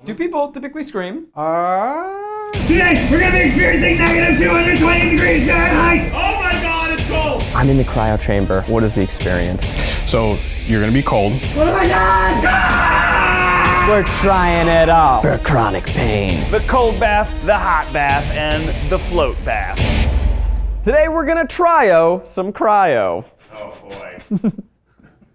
Do people typically scream? Today, we're gonna be experiencing negative 220 degrees Fahrenheit! Oh my God, it's cold! I'm in the cryo chamber. What is the experience? So you're gonna be cold. What have I done? Ah! We're trying it out for chronic pain. The cold bath, the hot bath, and the float bath. Today we're gonna tryo some cryo. Oh boy.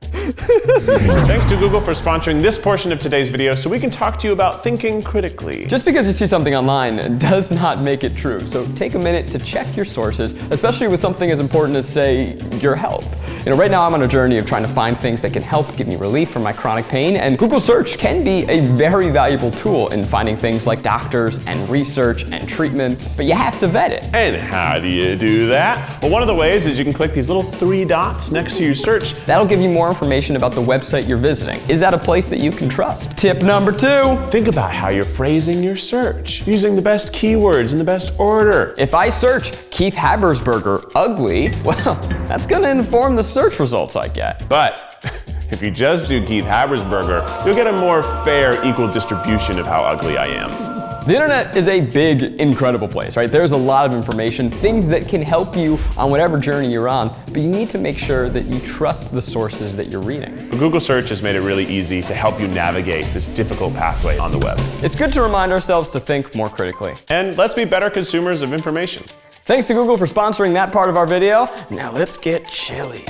Thanks to Google for sponsoring this portion of today's video so we can talk to you about thinking critically. Just because you see something online does not make it true. So take a minute to check your sources, especially with something as important as, say, your health. You know, right now I'm on a journey of trying to find things that can help give me relief from my chronic pain, and Google search can be a very valuable tool in finding things like doctors and research and treatments, but you have to vet it. And how do you do that? Well, one of the ways is you can click these little 3 dots next to your search. That'll give you more information about the website you're visiting. Is that a place that you can trust? Tip number 2. Think about how you're phrasing your search, using the best keywords in the best order. If I search Keith Habersberger ugly, well, that's gonna inform the search results I get. But if you just do Keith Habersberger, you'll get a more fair, equal distribution of how ugly I am. The internet is a big, incredible place, right? There's a lot of information, things that can help you on whatever journey you're on, but you need to make sure that you trust the sources that you're reading. Google search has made it really easy to help you navigate this difficult pathway on the web. It's good to remind ourselves to think more critically. And let's be better consumers of information. Thanks to Google for sponsoring that part of our video. Now let's get chilly.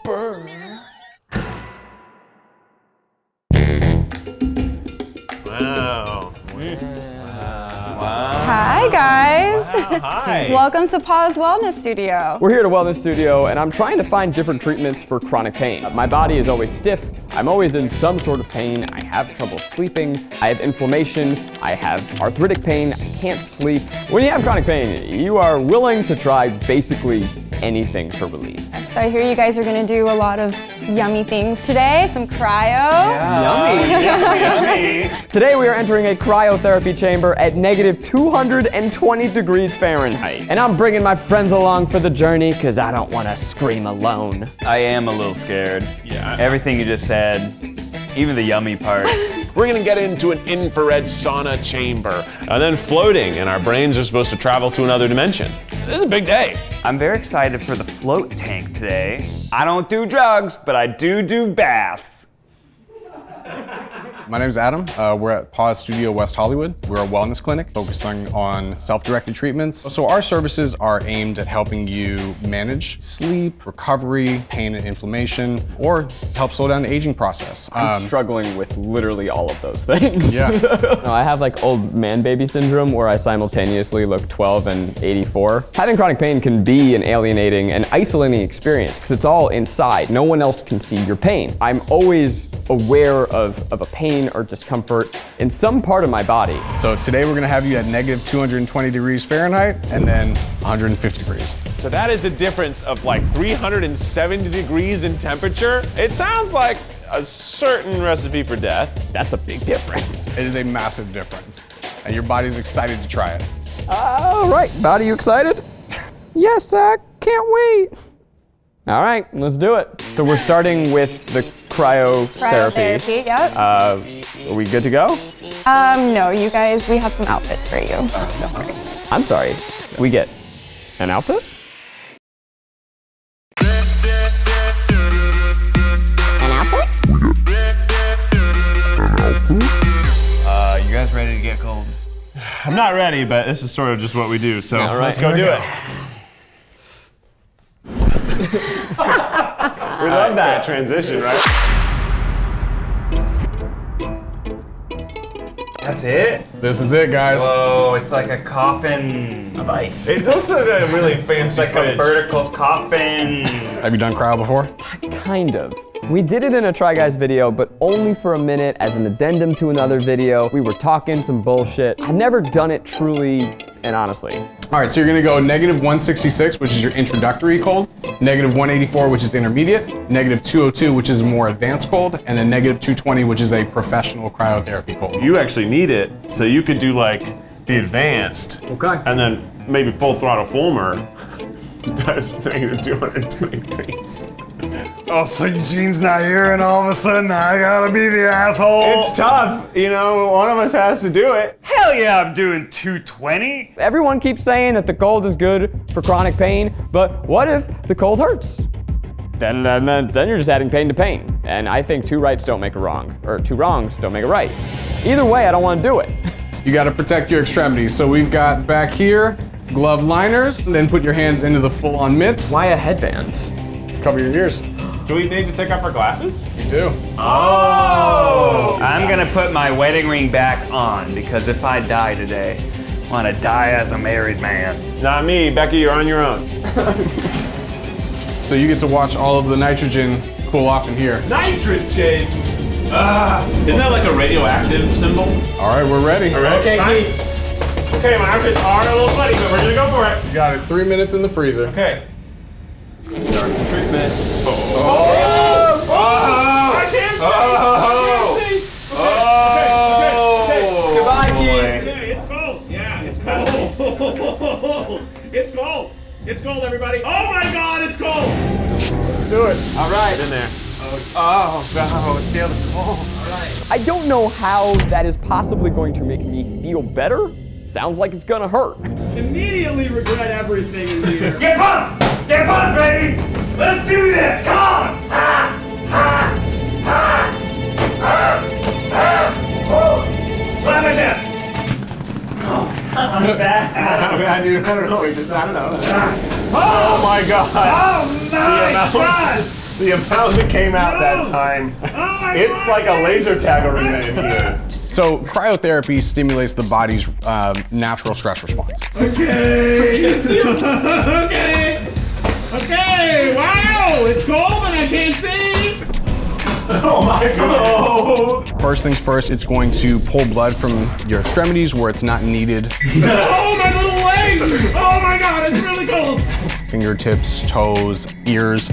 Burn. Wow. Hi guys. Wow, hi. Welcome to Pa's Wellness Studio. We're here at a wellness studio, and I'm trying to find different treatments for chronic pain. My body is always stiff. I'm always in some sort of pain. I have trouble sleeping. I have inflammation. I have arthritic pain. I can't sleep. When you have chronic pain, you are willing to try basically anything for relief. So I hear you guys are gonna do a lot of yummy things today, some cryo. Yummy. Today we are entering a cryotherapy chamber at negative 220 degrees Fahrenheit. And I'm bringing my friends along for the journey because I don't want to scream alone. I am a little scared. Yeah. Everything you just said, even the yummy part. We're gonna get into an infrared sauna chamber and then floating, and our brains are supposed to travel to another dimension. This is a big day. I'm very excited for the float tank today. I don't do drugs, but I do baths. My name's Adam. We're at Pa's Studio West Hollywood. We're a wellness clinic focusing on self-directed treatments. So our services are aimed at helping you manage sleep, recovery, pain and inflammation, or help slow down the aging process. I'm struggling with literally all of those things. Yeah. No, I have like old man baby syndrome where I simultaneously look 12 and 84. Having chronic pain can be an alienating and isolating experience because it's all inside. No one else can see your pain. I'm always aware of a pain or discomfort in some part of my body. So today we're gonna have you at negative 220 degrees Fahrenheit and then 150 degrees. So that is a difference of like 370 degrees in temperature. It sounds like a certain recipe for death. That's a big difference. It is a massive difference. And your body's excited to try it. All right, body, you excited? Yes, I can't wait. All right, let's do it. So we're starting with the cryotherapy. Cryotherapy, yep. Are we good to go? No, you guys, we have some outfits for you. I'm sorry, we get an outfit? An outfit? You guys ready to get cold? I'm not ready, but this is sort of just what we do, so All right, let's go do it. We love that transition, right? That's it? This is it, guys. Whoa, it's like a coffin of ice. It does look like a really fancy It's like a vertical coffin. Have you done cryo before? Kind of. We did it in a Try Guys video, but only for a minute as an addendum to another video. We were talking some bullshit. I've never done it truly and honestly. All right, so you're gonna go negative 166, which is your introductory cold, negative 184, which is intermediate, negative 202, which is more advanced cold, and then negative 220, which is a professional cryotherapy cold. You actually need it, so you could do like the advanced. Okay. And then maybe full throttle Fulmer does negative 220 degrees. Oh, so Eugene's not here and all of a sudden I gotta be the asshole? It's tough, you know, one of us has to do it. Hell yeah, I'm doing 220. Everyone keeps saying that the cold is good for chronic pain, but what if the cold hurts? Then you're just adding pain to pain. And I think two rights don't make a wrong, or two wrongs don't make a right. Either way, I don't want to do it. You gotta protect your extremities. So we've got back here, glove liners, and then put your hands into the full-on mitts. Why a headband? Cover your ears. Do we need to take off our glasses? You do. Oh! I'm gonna put my wedding ring back on because if I die today, I wanna die as a married man. Not me, Becky, you're on your own. So you get to watch all of the nitrogen cool off in here. Nitrogen! Isn't that like a radioactive symbol? All right, we're ready. Okay, Keith. Okay, my armpits are a little sweaty, but we're gonna go for it. You got it, 3 minutes in the freezer. Okay. Start the treatment. I can't see! I can't see! Okay. Goodbye, Keith. Okay, it's cold. Yeah, it's cold. It's cold. It's cold, everybody. Oh my God, it's cold. Do it. All right. In there. oh no, it feels cold. I don't know how that is possibly going to make me feel better. Sounds like it's gonna hurt. Immediately regret everything in here. Get pumped! Get pumped, baby! Let's do this! Come on! Slap my chest! I don't know. Oh my God. Oh my God! The amount that came out that time. It's like a laser tag arena in here. So cryotherapy stimulates the body's natural stress response. Okay. Okay. Wow. It's cold and I can't see. Oh my God. First things first, it's going to pull blood from your extremities where it's not needed. Oh, my little legs. Oh my God. It's really cold. Fingertips, toes, ears.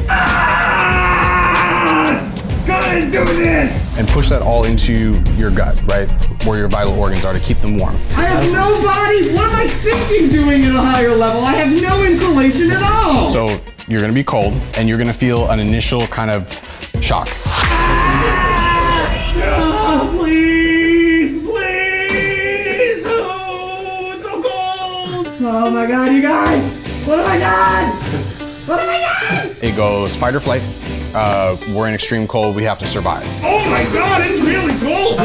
Gotta do this. And push that all into your gut, right? Where your vital organs are to keep them warm. I have no body. What am I thinking doing at a higher level? I have no insulation at all. So you're gonna be cold and you're gonna feel an initial kind of shock. Oh, please, please. Oh, it's so cold. Oh my God, you guys. What have I done? What have I done? It goes fight or flight. We're in extreme cold, we have to survive. Oh my God, it's really cold.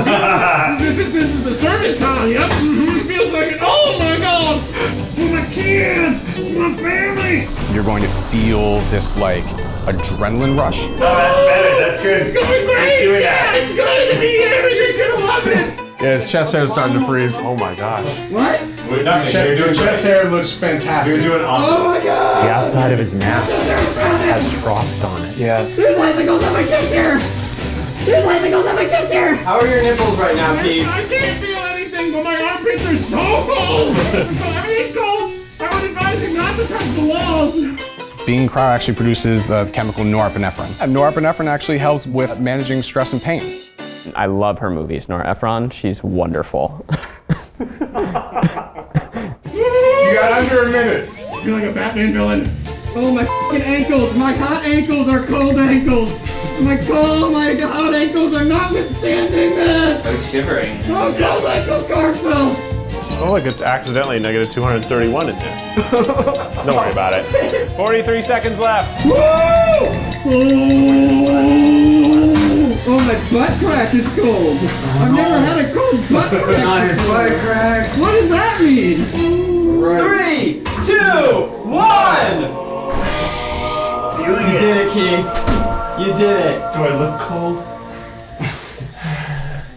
This is a service, huh? Yep. It feels like it. Oh my God. Oh, my kids. My family. You're going to feel this like adrenaline rush. Oh, that's better. That's good. It's going great. Doing Yeah, that. it's good to be here. You're gonna love it. Yeah, his chest hair is starting to freeze. Oh my gosh. What? You're doing Chest hair looks fantastic. You're doing awesome. Oh my God. The outside of his mask has frost on it. Yeah. There's icicles on my chest here. There's icicles on my chest here. How are your nipples right now, Keith? I can't feel anything, but my armpits are so cold. Everything's cold. I would advise you not to touch the walls. Being cryo actually produces the chemical norepinephrine. And norepinephrine actually helps with managing stress and pain. I love her movies, Nora Ephron. She's wonderful. You got under a minute. I feel like a Batman villain. Oh, my f***ing ankles. My hot ankles are cold ankles. My hot ankles are not withstanding this. I'm shivering. Oh, cold ankles, Kornfeld. Oh, look, it's accidentally negative 231 in there. Don't worry about it. 43 seconds left. Woo! Oh, my butt crack is cold. I've never had a cold butt crack. On his butt crack. What does that mean? 3, 2, 1! You did it, Keith. You did it. Do I look cold?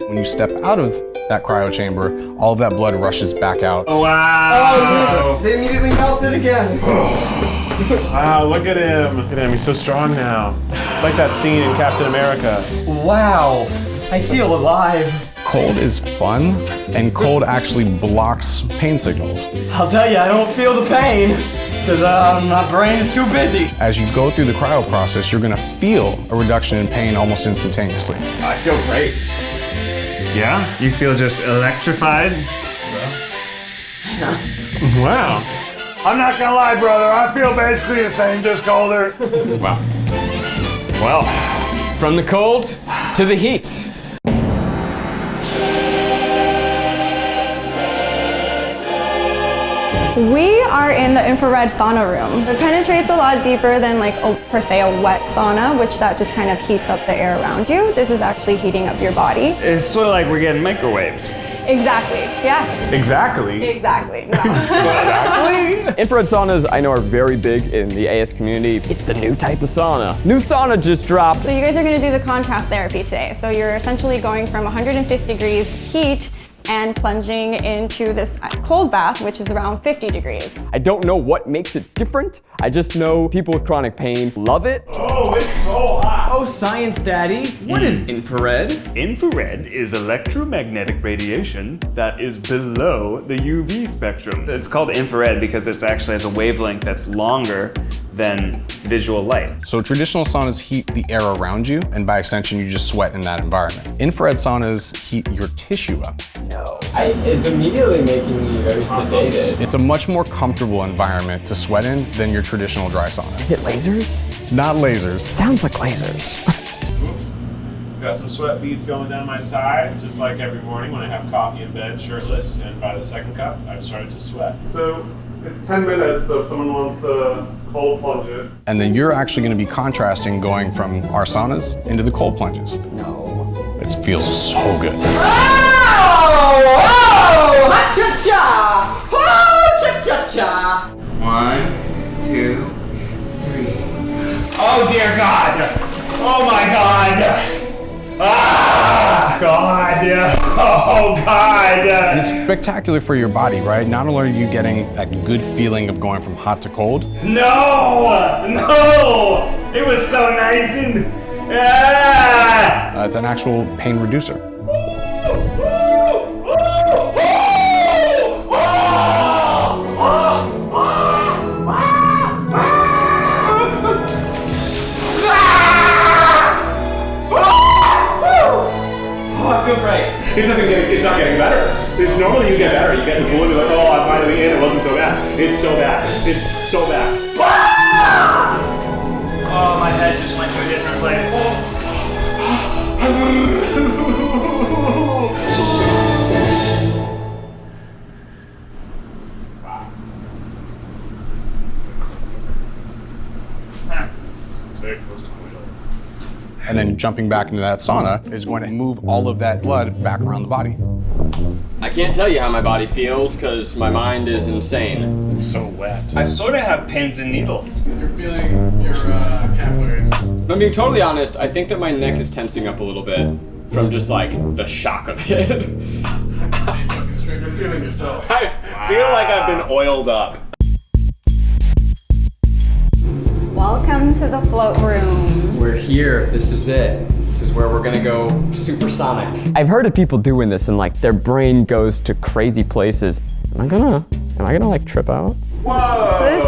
When you step out of that cryo chamber, all of that blood rushes back out. Oh, wow. They immediately melted again. Wow, look at him. Look at him, he's so strong now. It's like that scene in Captain America. Wow, I feel alive. Cold is fun, and cold actually blocks pain signals. I'll tell you, I don't feel the pain, because my brain is too busy. As you go through the cryo process, you're gonna feel a reduction in pain almost instantaneously. I feel great. Yeah? You feel just electrified? Wow. I'm not gonna lie, brother. I feel basically the same, just colder. Wow. Well, from the cold to the heat. We are in the infrared sauna room. It penetrates a lot deeper than like, per se, a wet sauna, which that just kind of heats up the air around you. This is actually heating up your body. It's sort of like we're getting microwaved. Exactly, yeah. Exactly. Exactly, no. Exactly? Infrared saunas, I know, are very big in the AS community. It's the new type of sauna. New sauna just dropped. So you guys are gonna do the contrast therapy today. So you're essentially going from 150 degrees heat and plunging into this cold bath, which is around 50 degrees. I don't know what makes it different. I just know people with chronic pain love it. Oh, it's so hot. Oh, science daddy, what is infrared? Infrared is electromagnetic radiation that is below the UV spectrum. It's called infrared because it actually has a wavelength that's longer than visual light. So traditional saunas heat the air around you, and by extension, you just sweat in that environment. Infrared saunas heat your tissue up. No. It's immediately making me very sedated. It's a much more comfortable environment to sweat in than your traditional dry sauna. Is it lasers? Not lasers. Sounds like lasers. Got some sweat beads going down my side, just like every morning when I have coffee in bed, shirtless, and by the second cup, I've started to sweat. So it's 10 minutes, so if someone wants to cold plunge it. And then you're actually gonna be contrasting going from our saunas into the cold plunges. No. It feels so good. Ha-cha-cha! Oh-cha-cha-cha! 1, 2, 3. Oh dear God! Oh my God! Ah, God! Oh God! And it's spectacular for your body, right? Not only are you getting that good feeling of going from hot to cold. No! No! It was so nice and... It's an actual pain reducer. It's not getting better. It's normally you get better. You get the blue, you're like, oh, I'm finally in. It wasn't so bad. It's so bad. It's so bad. Oh, my head just went to a different place. It's very close to my middle. And then jumping back into that sauna is going to move all of that blood back around the body. I can't tell you how my body feels because my mind is insane. I'm so wet. I sort of have pins and needles. You're feeling your capillaries. If I'm being totally honest, I think that my neck is tensing up a little bit from just like the shock of it. You're feeling yourself. I feel like I've been oiled up. Welcome to the float room. We're here. This is it. This is where we're gonna go supersonic. I've heard of people doing this and like their brain goes to crazy places. Am I gonna like trip out? This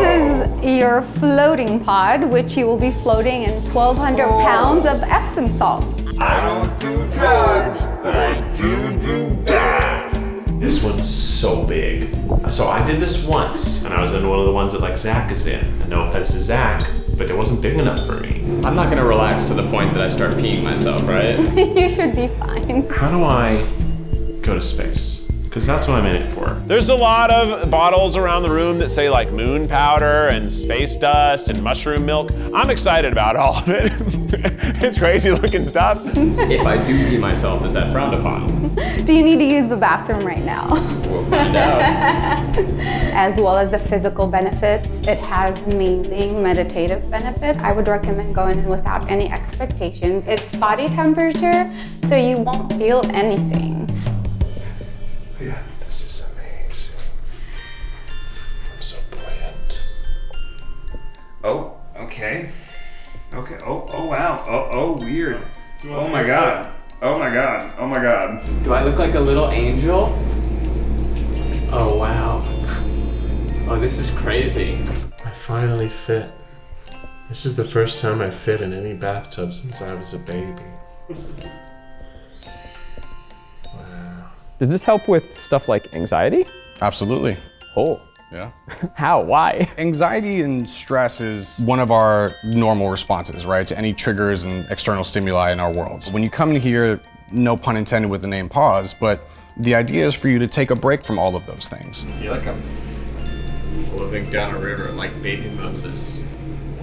is your floating pod, which you will be floating in 1,200 pounds of Epsom salt. I don't do drugs, but I do baths. This one's so big. So I did this once, and I was in one of the ones that like Zach is in. And no offense to Zach, but it wasn't big enough for me. I'm not gonna relax to the point that I start peeing myself, right? You should be fine. How do I go to space? Because that's what I'm in it for. There's a lot of bottles around the room that say like moon powder and space dust and mushroom milk. I'm excited about all of it. It's crazy looking stuff. If I do pee myself, is that frowned upon? Do you need to use the bathroom right now? We'll find out. As well as the physical benefits, it has amazing meditative benefits. I would recommend going in without any expectations. It's body temperature, so you won't feel anything. Yeah, this is amazing. I'm so buoyant. Oh, okay. Okay, oh wow. Oh, weird. Oh my God. Oh my God. Oh my God. Do I look like a little angel? Oh wow. Oh, this is crazy. I finally fit. This is the first time I fit in any bathtub since I was a baby. Does this help with stuff like anxiety? Absolutely. Oh. Yeah. How? Why? Anxiety and stress is one of our normal responses, right, to any triggers and external stimuli in our world. When you come in here, no pun intended with the name pause, but the idea is for you to take a break from all of those things. I feel like I'm floating down a river like baby Moses.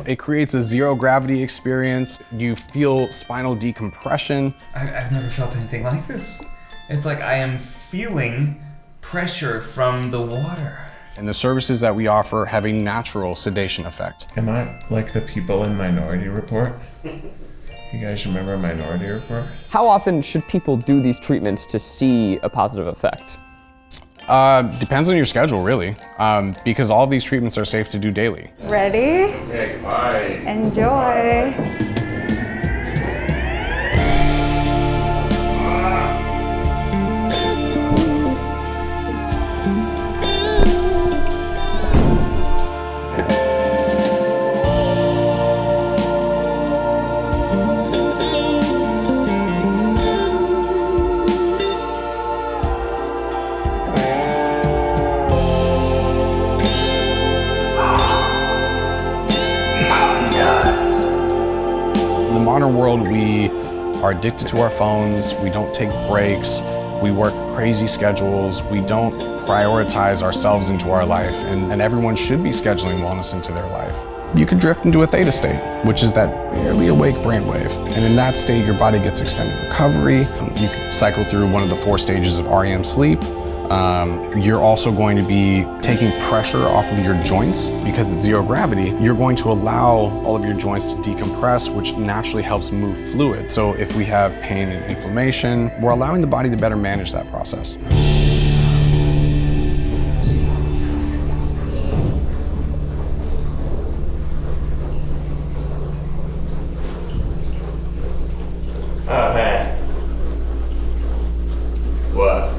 It creates a zero gravity experience. You feel spinal decompression. I've never felt anything like this. It's like I am feeling pressure from the water. And the services that we offer have a natural sedation effect. Am I like the people in Minority Report? You guys remember Minority Report? How often should people do these treatments to see a positive effect? Depends on your schedule, really, because all of these treatments are safe to do daily. Ready? Okay, bye. Enjoy. In the modern world, we are addicted to our phones, we don't take breaks, we work crazy schedules, we don't prioritize ourselves into our life, and everyone should be scheduling wellness into their life. You could drift into a theta state, which is that barely awake brainwave. And in that state, your body gets extended recovery. You can cycle through one of the 4 stages of REM sleep. You're also going to be taking pressure off of your joints because it's zero gravity. You're going to allow all of your joints to decompress, which naturally helps move fluid. So if we have pain and inflammation, we're allowing the body to better manage that process. Oh, man. What?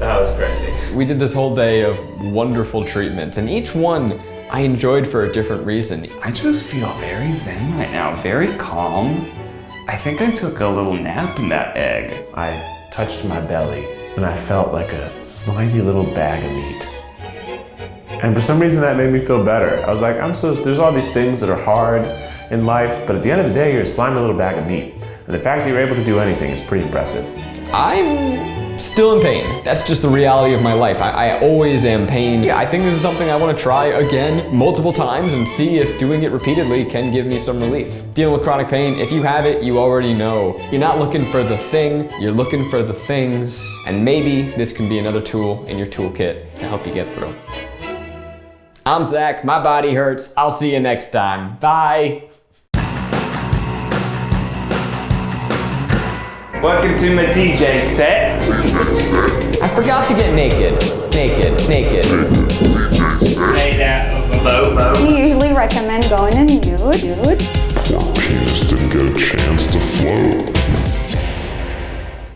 That was crazy. We did this whole day of wonderful treatments, and each one I enjoyed for a different reason. I just feel very zen right now, very calm. I think I took a little nap in that egg. I touched my belly and I felt like a slimy little bag of meat. And for some reason that made me feel better. I was like, there's all these things that are hard in life, but at the end of the day, you're a slimy little bag of meat. And the fact that you're able to do anything is pretty impressive. I'm still in pain. That's just the reality of my life. I always am pain. Yeah, I think this is something I want to try again multiple times and see if doing it repeatedly can give me some relief. Dealing with chronic pain, if you have it, you already know. You're not looking for the thing, you're looking for the things. And maybe this can be another tool in your toolkit to help you get through. I'm Zach, my body hurts. I'll see you next time. Bye. Welcome to my DJ set. I forgot to get naked. Naked. Made out of a bobo. We usually recommend going in nude. Poor penis didn't get a chance to float.